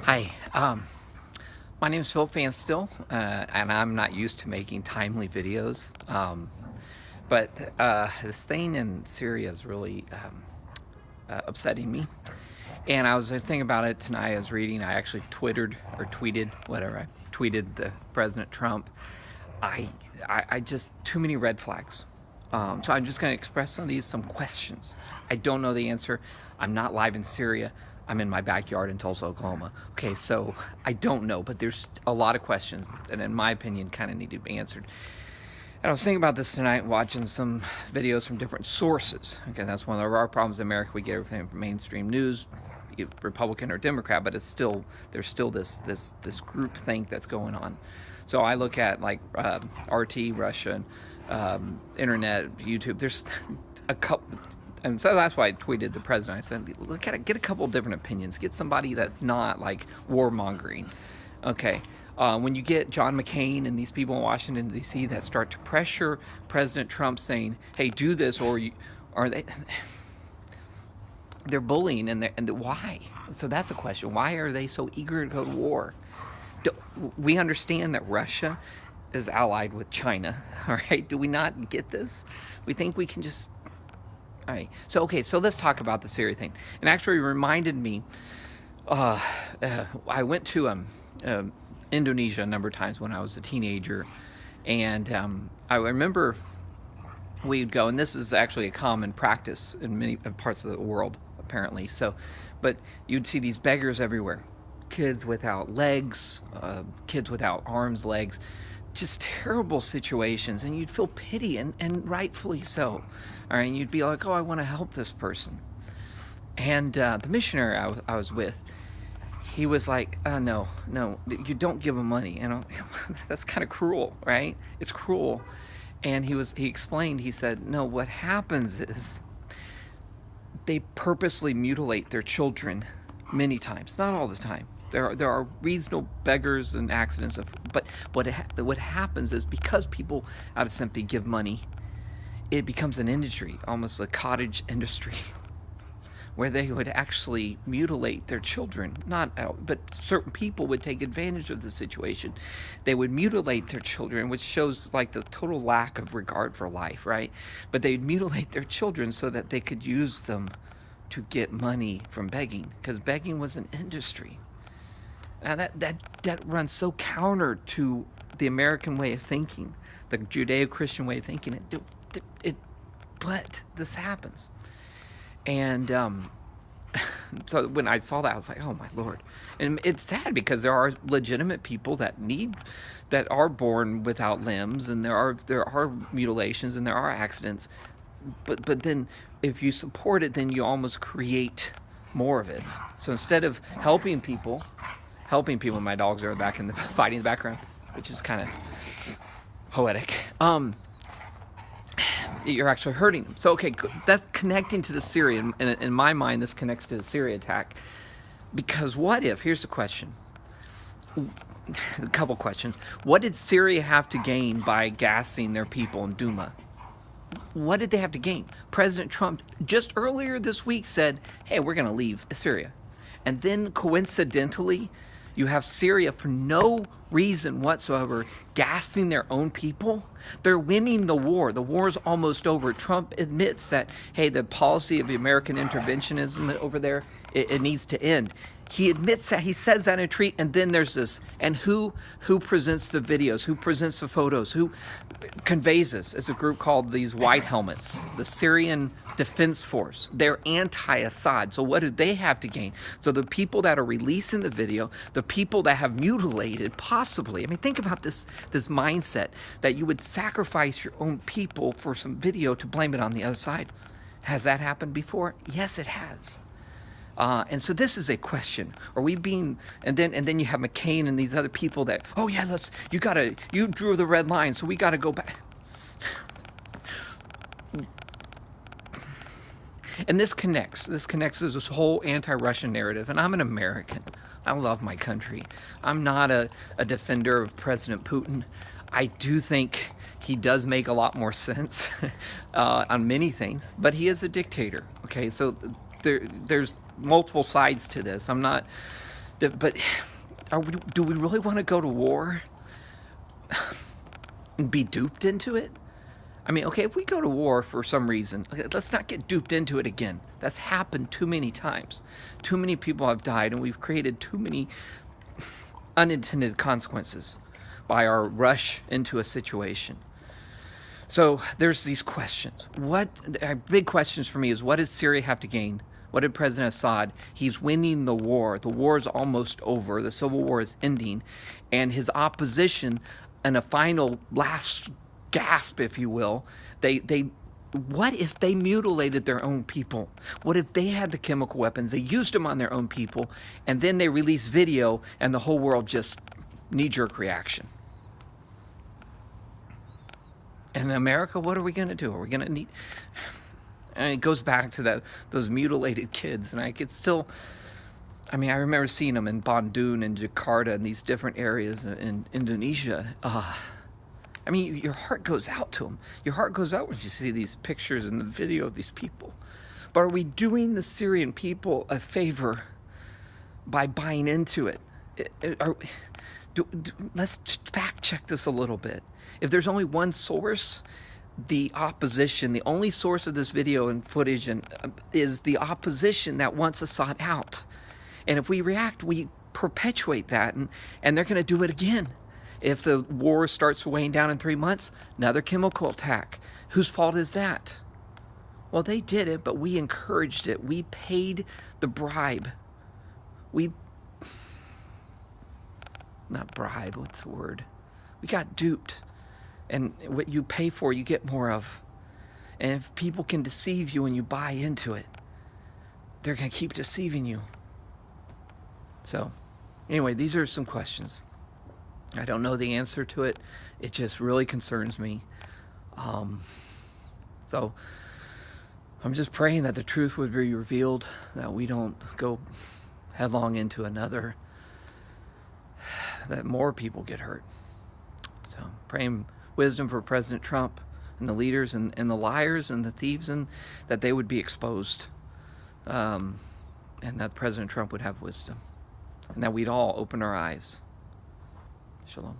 Hi, my name is Phil Fanstill, and I'm not used to making timely videos. But this thing in Syria is really upsetting me. And I was thinking about it tonight. I was reading. I actually tweeted, whatever. I tweeted the President Trump. I just too many red flags. So I'm just going to express some questions. I don't know the answer. I'm not live in Syria. I'm in my backyard in Tulsa, Oklahoma. Okay, so I don't know, but there's a lot of questions that, in my opinion, kind of need to be answered. And I was thinking about this tonight, watching some videos from different sources. Okay, that's one of our problems in America. We get everything from mainstream news, Republican or Democrat, but there's still this group think that's going on. So I look at like RT, Russia, internet, YouTube. There's a couple. And so that's why I tweeted the president. I said, look at it, get a couple different opinions. Get somebody that's not like warmongering. Okay. When you get John McCain and these people in Washington, D.C. that start to pressure President Trump saying, hey, do this, they're bullying, and why? So that's a question. Why are they so eager to go to war? We understand that Russia is allied with China, all right? Do we not get this? We think we can just... All right. So let's talk about the Syria thing. And actually reminded me, I went to Indonesia a number of times when I was a teenager. And I remember we'd go, and this is actually a common practice in many parts of the world, apparently. But you'd see these beggars everywhere. Kids without legs, kids without arms, legs. Just terrible situations, and you'd feel pity, and rightfully so. All right, and you'd be like, oh, I want to help this person. And the missionary I was with, he was like, no, you don't give them money. That's kind of cruel, right? It's cruel. And he explained, he said, no, what happens is they purposely mutilate their children many times, not all the time. There are reasonable beggars and accidents, but what happens is because people out of sympathy give money, it becomes an industry, almost a cottage industry, where they would actually mutilate their children. But certain people would take advantage of the situation. They would mutilate their children, which shows like the total lack of regard for life, right? But they'd mutilate their children so that they could use them to get money from begging, because begging was an industry. Now that runs so counter to the American way of thinking, the Judeo-Christian way of thinking. But this happens, and so when I saw that, I was like, oh my Lord. And it's sad because there are legitimate people that are born without limbs, and there are mutilations and there are accidents. But then if you support it, then you almost create more of it. So instead of helping people, my dogs are back in the fighting in the background, which is kind of poetic. You're actually hurting them. So that's connecting to the Syria. In my mind, this connects to the Syria attack. Because what if? Here's the question. A couple questions. What did Syria have to gain by gassing their people in Douma? What did they have to gain? President Trump just earlier this week said, hey, we're going to leave Syria. And then coincidentally, you have Syria, for no reason whatsoever, gassing their own people. They're winning the war. The war is almost over. Trump admits that, hey, the policy of the American interventionism over there, it needs to end. He admits that. He says that in a tweet, and then there's this. And who presents the videos? Who presents the photos? Who conveys this? It's a group called these White Helmets, the Syrian Defense Force. They're anti-Assad. So what do they have to gain? So the people that are releasing the video, the people that have mutilated, possibly. I mean, think about this mindset that you would sacrifice your own people for some video to blame it on the other side. Has that happened before? Yes, it has. And so this is a question. Are we being, and then you have McCain and these other people that, oh yeah, you drew the red line, so we gotta go back. And this connects to this whole anti-Russian narrative. And I'm an American. I love my country. I'm not a defender of President Putin. I do think he does make a lot more sense on many things, but he is a dictator. Okay, so there's multiple sides to this. I'm not But do we really want to go to war and be duped into it? I mean, okay, if we go to war for some reason, okay, let's not get duped into it again. That's happened too many times. Too many people have died, and we've created too many unintended consequences by our rush into a situation. So there's these questions. Big questions for me is, what does Syria have to gain? What did President Assad? He's winning the war. The war is almost over. The civil war is ending. And his opposition, in a final last gasp, if you will, what if they mutilated their own people? What if they had the chemical weapons, they used them on their own people, and then they released video and the whole world just knee-jerk reaction? And in America, what are we going to do? Are we going to need... And it goes back to those mutilated kids, and I remember seeing them in Bandung and Jakarta and these different areas in Indonesia. Your heart goes out to them. Your heart goes out when you see these pictures and the video of these people. But are we doing the Syrian people a favor by buying into it? Let's fact check this a little bit. If there's only one source, the opposition, the only source of this video and footage is the opposition that wants Assad out. And if we react, we perpetuate that, and they're going to do it again. If the war starts weighing down in 3 months, another chemical attack. Whose fault is that? Well, they did it, but we encouraged it. We paid the bribe. Not bribe, what's the word? We got duped. And what you pay for, you get more of. And if people can deceive you and you buy into it, they're going to keep deceiving you. So, anyway, these are some questions. I don't know the answer to it. It just really concerns me. So I'm just praying that the truth would be revealed, that we don't go headlong into another, that more people get hurt. So praying wisdom for President Trump and the leaders and the liars and the thieves, and that they would be exposed, and that President Trump would have wisdom, and that we'd all open our eyes. Shalom.